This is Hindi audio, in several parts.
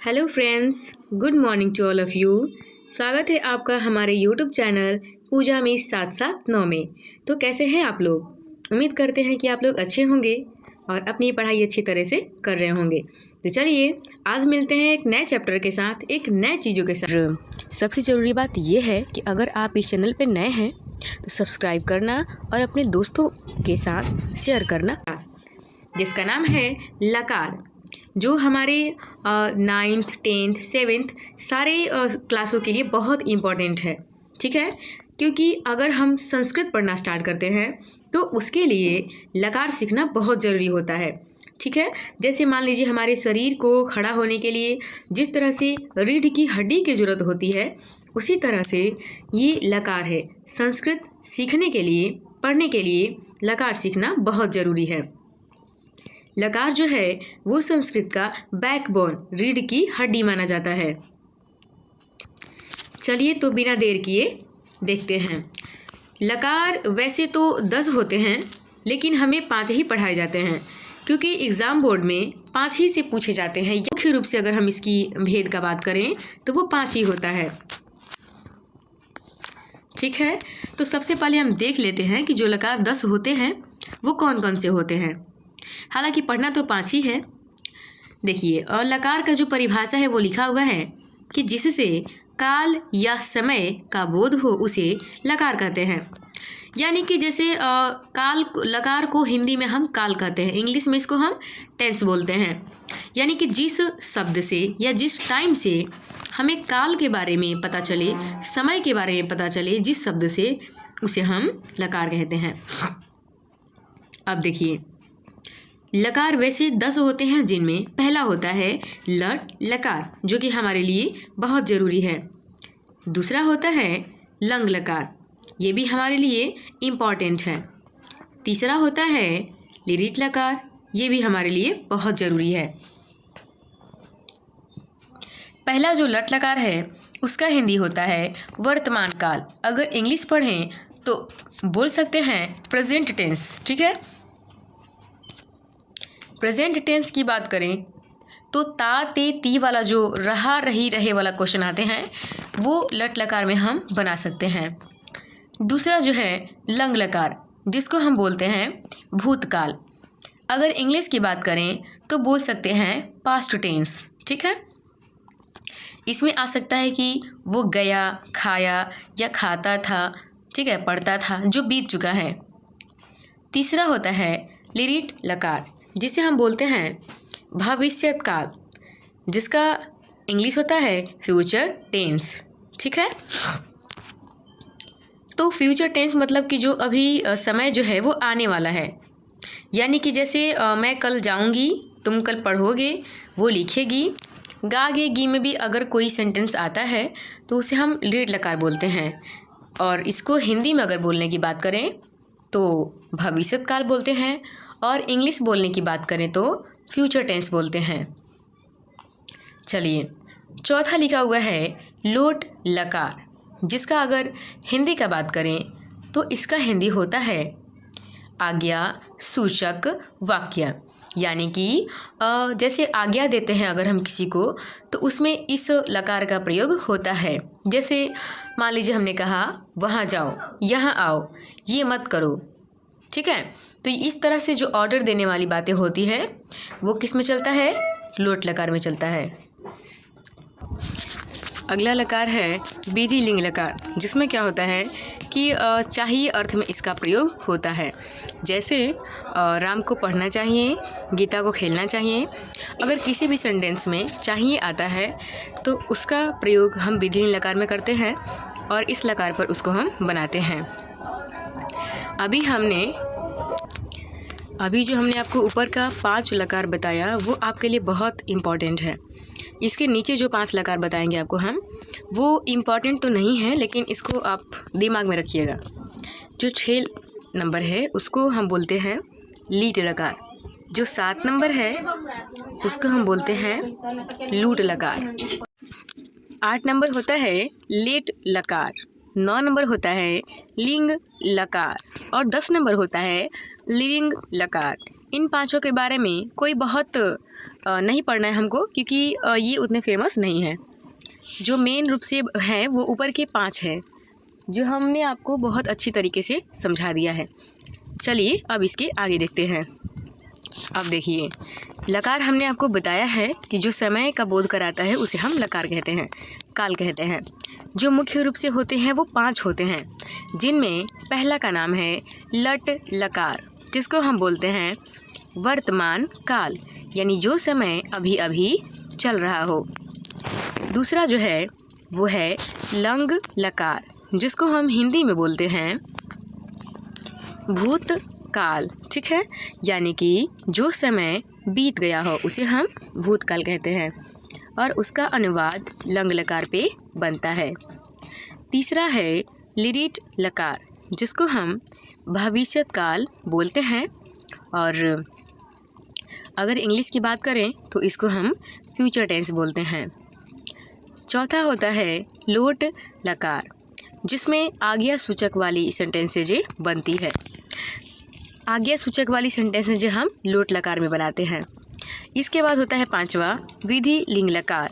Hello friends, good morning to all of you. स्वागत है आपका हमारे यूट्यूब चैनल पूजा में 779 में। तो कैसे हैं आप लोग? उम्मीद करते हैं कि आप लोग अच्छे होंगे और अपनी पढ़ाई अच्छी तरह से कर रहे होंगे। तो चलिए आज मिलते हैं एक नए चैप्टर के साथ, एक नए चीज़ों के साथ। सबसे ज़रूरी बात यह है कि अगर आप इस चैनल पर नए हैं तो सब्सक्राइब करना और अपने दोस्तों के साथ शेयर करना, जिसका नाम है लकार, जो हमारे 9th 10th 7th सारे क्लासों के लिए बहुत इम्पॉर्टेंट है। ठीक है, क्योंकि अगर हम संस्कृत पढ़ना स्टार्ट करते हैं तो उसके लिए लकार सीखना बहुत ज़रूरी होता है। ठीक है, जैसे मान लीजिए हमारे शरीर को खड़ा होने के लिए जिस तरह से रीढ़ की हड्डी की ज़रूरत होती है, उसी तरह से ये लकार है। संस्कृत सीखने के लिए, पढ़ने के लिए लकार सीखना बहुत ज़रूरी है। लकार जो है वो संस्कृत का बैकबोन, रीढ़ की हड्डी माना जाता है। चलिए तो बिना देर किए देखते हैं। लकार वैसे तो 10 होते हैं, लेकिन हमें 5 ही पढ़ाए जाते हैं, क्योंकि एग्ज़ाम बोर्ड में 5 ही से पूछे जाते हैं। मुख्य रूप से अगर हम इसकी भेद का बात करें तो वो 5 ही होता है। ठीक है, तो सबसे पहले हम देख लेते हैं कि जो लकार 10 होते हैं वो कौन कौन से होते हैं। हालांकि पढ़ना तो 5 ही है। देखिए, और लकार का जो परिभाषा है वो लिखा हुआ है कि जिससे काल या समय का बोध हो उसे लकार कहते हैं। यानी कि जैसे लकार को हिंदी में हम काल कहते हैं, इंग्लिश में इसको हम टेंस बोलते हैं। यानी कि जिस शब्द से या जिस टाइम से हमें काल के बारे में पता चले, समय के बारे में पता चले, जिस शब्द से, उसे हम लकार कहते हैं। अब देखिए, लकार वैसे 10 होते हैं, जिनमें पहला होता है लट लकार, जो कि हमारे लिए बहुत ज़रूरी है। दूसरा होता है लंग लकार, ये भी हमारे लिए इम्पॉर्टेंट है। तीसरा होता है लिरिट लकार, ये भी हमारे लिए बहुत ज़रूरी है। पहला जो लट लकार है उसका हिंदी होता है वर्तमान काल। अगर इंग्लिश पढ़ें तो बोल सकते हैं प्रेजेंट टेंस। ठीक है, प्रेजेंट टेंस की बात करें तो ता ते ती वाला जो रहा रही रहे वाला क्वेश्चन आते हैं वो लट लकार में हम बना सकते हैं। दूसरा जो है लंग लकार, जिसको हम बोलते हैं भूतकाल। अगर इंग्लिश की बात करें तो बोल सकते हैं पास्ट टेंस। ठीक है, इसमें आ सकता है कि वो गया, खाया या खाता था, ठीक है, पढ़ता था, जो बीत चुका है। तीसरा होता है लिरिट लकार, जिसे हम बोलते हैं भविष्यत काल, जिसका इंग्लिश होता है फ्यूचर टेंस। ठीक है, तो फ्यूचर टेंस मतलब कि जो अभी समय जो है वो आने वाला है। यानी कि जैसे मैं कल जाऊंगी, तुम कल पढ़ोगे, वो लिखेगी। गागेगी में भी अगर कोई सेंटेंस आता है तो उसे हम लिरिट लकार बोलते हैं। और इसको हिंदी में अगर बोलने की बात करें तो भविष्यत काल बोलते हैं, और इंग्लिश बोलने की बात करें तो फ्यूचर टेंस बोलते हैं। चलिए, चौथा लिखा हुआ है लोट लकार, जिसका अगर हिंदी का बात करें तो इसका हिंदी होता है आज्ञा सूचक वाक्य। यानी कि जैसे आज्ञा देते हैं अगर हम किसी को, तो उसमें इस लकार का प्रयोग होता है। जैसे मान लीजिए हमने कहा वहाँ जाओ, यहाँ आओ, ये मत करो। ठीक है, तो इस तरह से जो ऑर्डर देने वाली बातें होती हैं वो किस में चलता है? लोट लकार में चलता है। अगला लकार है विधि लिंग लकार, जिसमें क्या होता है कि चाहिए अर्थ में इसका प्रयोग होता है। जैसे राम को पढ़ना चाहिए, गीता को खेलना चाहिए। अगर किसी भी सेंटेंस में चाहिए आता है तो उसका प्रयोग हम विधि लिंग लकार में करते हैं और इस लकार पर उसको हम बनाते हैं। अभी जो हमने आपको ऊपर का 5 लकार बताया वो आपके लिए बहुत इम्पॉर्टेंट है। इसके नीचे जो 5 लकार बताएंगे आपको हम, वो इम्पॉर्टेंट तो नहीं है, लेकिन इसको आप दिमाग में रखिएगा। जो 6 नंबर है उसको हम बोलते हैं लीट लकार। जो 7 नंबर है उसको हम बोलते हैं लूट लकार। 8 नंबर होता है लेट लकार। 9 नंबर होता है लिंग लकार और 10 नंबर होता है लिरिंग लकार। इन 5 के बारे में कोई बहुत नहीं पढ़ना है हमको, क्योंकि ये उतने फेमस नहीं है। जो मेन रूप से है वो ऊपर के 5 हैं, जो हमने आपको बहुत अच्छी तरीके से समझा दिया है। चलिए अब इसके आगे देखते हैं। अब देखिए, लकार हमने आपको बताया है कि जो समय का बोध कराता है उसे हम लकार कहते हैं, काल कहते हैं। जो मुख्य रूप से होते हैं वो 5 होते हैं, जिनमें पहला का नाम है लट लकार, जिसको हम बोलते हैं वर्तमान काल, यानी जो समय अभी अभी चल रहा हो। दूसरा जो है वो है लंग लकार, जिसको हम हिंदी में बोलते हैं भूतकाल, ठीक है, यानी कि जो समय बीत गया हो उसे हम भूतकाल कहते हैं, और उसका अनुवाद लंग लकार पे बनता है। तीसरा है लिरिट लकार, जिसको हम भविष्यत काल बोलते हैं, और अगर इंग्लिश की बात करें तो इसको हम फ्यूचर टेंस बोलते हैं। चौथा होता है लोट लकार, जिसमें आज्ञा सूचक वाली सेंटेंसेज बनती है। आज्ञा सूचक वाली सेंटेंसेज हम लोट लकार में बनाते हैं। इसके बाद होता है 5वां विधि लिंग लकार,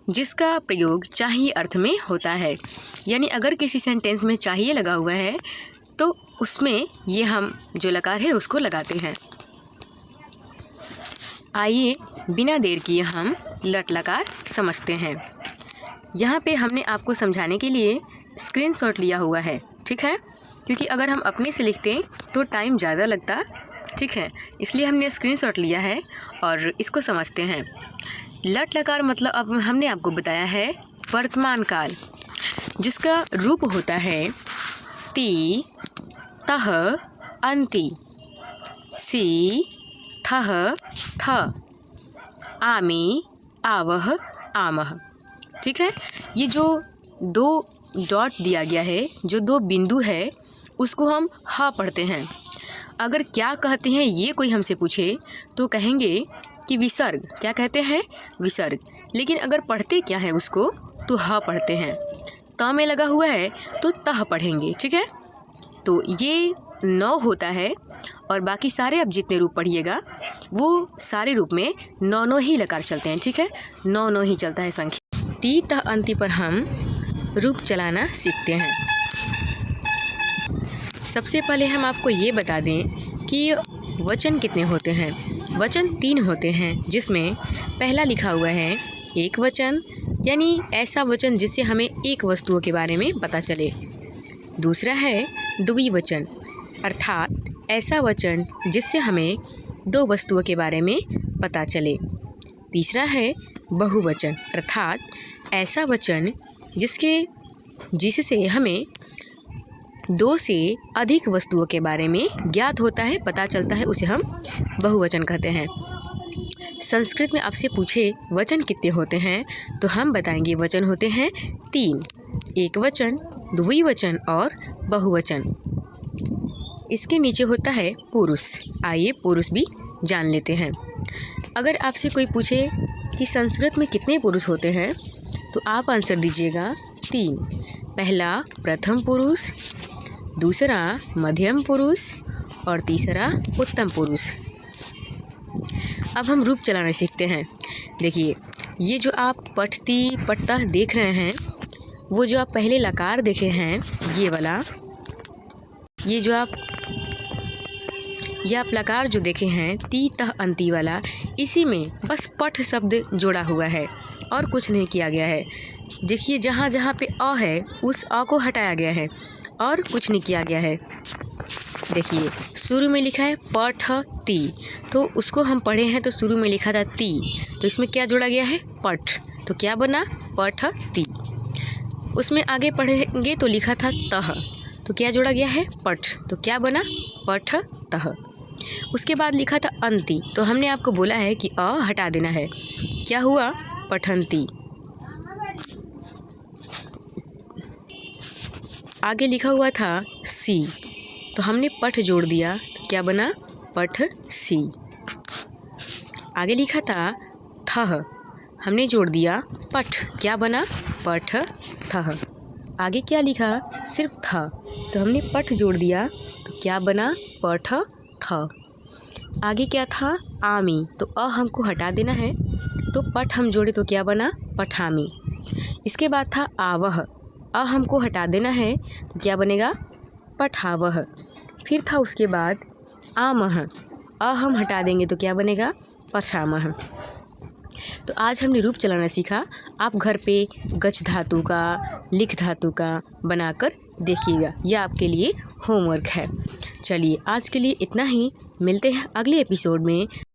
जिसका प्रयोग चाहिए अर्थ में होता है, यानी अगर किसी सेंटेंस में चाहिए लगा हुआ है तो उसमें ये हम जो लकार है उसको लगाते हैं। आइए बिना देर किए हम लट लकार समझते हैं। यहाँ पे हमने आपको समझाने के लिए स्क्रीनशॉट लिया हुआ है, ठीक है, क्योंकि अगर हम अपने से लिखते तो टाइम ज़्यादा लगता, ठीक है, इसलिए हमने स्क्रीनशॉट लिया है और इसको समझते हैं। लट लकार मतलब अब हमने आपको बताया है वर्तमान काल, जिसका रूप होता है ती तह अंति, सी थह थ, आमी आवह आमह, ठीक है। ये जो 2 डॉट दिया गया है, जो 2 बिंदु है, उसको हम ह पढ़ते हैं। अगर क्या कहते हैं ये कोई हमसे पूछे तो कहेंगे कि विसर्ग, क्या कहते हैं, विसर्ग। लेकिन अगर पढ़ते क्या है उसको तो ह पढ़ते हैं। त में लगा हुआ है तो तह पढ़ेंगे, ठीक है। तो ये 9 होता है, और बाकी सारे अब जितने रूप पढ़िएगा वो सारे रूप में 9 ही लकार चलते हैं, ठीक है, 9 ही चलता है संख्या। ती तह अंति पर हम रूप चलाना सीखते हैं। सबसे पहले हम आपको ये बता दें कि वचन कितने होते हैं। वचन 3 होते हैं, जिसमें पहला लिखा हुआ है एक वचन, यानी ऐसा वचन जिससे हमें एक वस्तुओं के बारे में पता चले। दूसरा है द्विवचन, अर्थात ऐसा वचन जिससे हमें 2 वस्तुओं के बारे में पता चले। तीसरा है बहुवचन, अर्थात ऐसा वचन जिससे हमें 2 से अधिक वस्तुओं के बारे में ज्ञात होता है, पता चलता है, उसे हम बहुवचन कहते हैं। संस्कृत में आपसे पूछे वचन कितने होते हैं तो हम बताएंगे वचन होते हैं 3, एक वचन, द्विवचन और बहुवचन। इसके नीचे होता है पुरुष। आइए पुरुष भी जान लेते हैं। अगर आपसे कोई पूछे कि संस्कृत में कितने पुरुष होते हैं तो आप आंसर दीजिएगा 3। पहला प्रथम पुरुष, दूसरा मध्यम पुरुष और तीसरा उत्तम पुरुष। अब हम रूप चलाना सीखते हैं। देखिए, ये जो आप पठता देख रहे हैं, वो जो आप पहले लकार देखे हैं ये वाला, ये आप लकार जो देखे हैं ती तह अंति वाला, इसी में बस पठ शब्द जोड़ा हुआ है और कुछ नहीं किया गया है। देखिए, जहाँ जहाँ पे अ है उस अ को हटाया गया है और कुछ नहीं किया गया है। देखिए, शुरू में लिखा है पठ ती, तो उसको हम पढ़े हैं तो शुरू में लिखा था ती, तो इसमें क्या जोड़ा गया है, पठ, तो क्या बना, पठ ती। उसमें आगे पढ़ेंगे तो लिखा था तह, तो क्या जोड़ा गया है, पठ, तो क्या बना, पठ तह। उसके बाद लिखा था अंति, तो हमने आपको बोला है कि अ हटा देना है, क्या हुआ, पठंती। आगे लिखा हुआ था सी, तो हमने पठ जोड़ दिया, तो क्या बना, पठ सी। आगे लिखा था थह, हमने जोड़ दिया पठ, क्या बना, पठ थह। आगे क्या लिखा, सिर्फ था, तो हमने पठ जोड़ दिया, तो क्या बना, पठ थ। आगे क्या था, आमी, तो अ हमको हटा देना है, तो पठ हम जोड़े तो क्या बना, पठामी। इसके बाद था आवह, अ हमको हटा देना है तो क्या बनेगा, पठावह। फिर था उसके बाद आमह, अ हम हटा देंगे तो क्या बनेगा, पठामह। तो आज हमने रूप चलाना सीखा। आप घर पे गच धातु का, लिख धातु का बनाकर देखिएगा, यह आपके लिए होमवर्क है। चलिए आज के लिए इतना ही, मिलते हैं अगले एपिसोड में।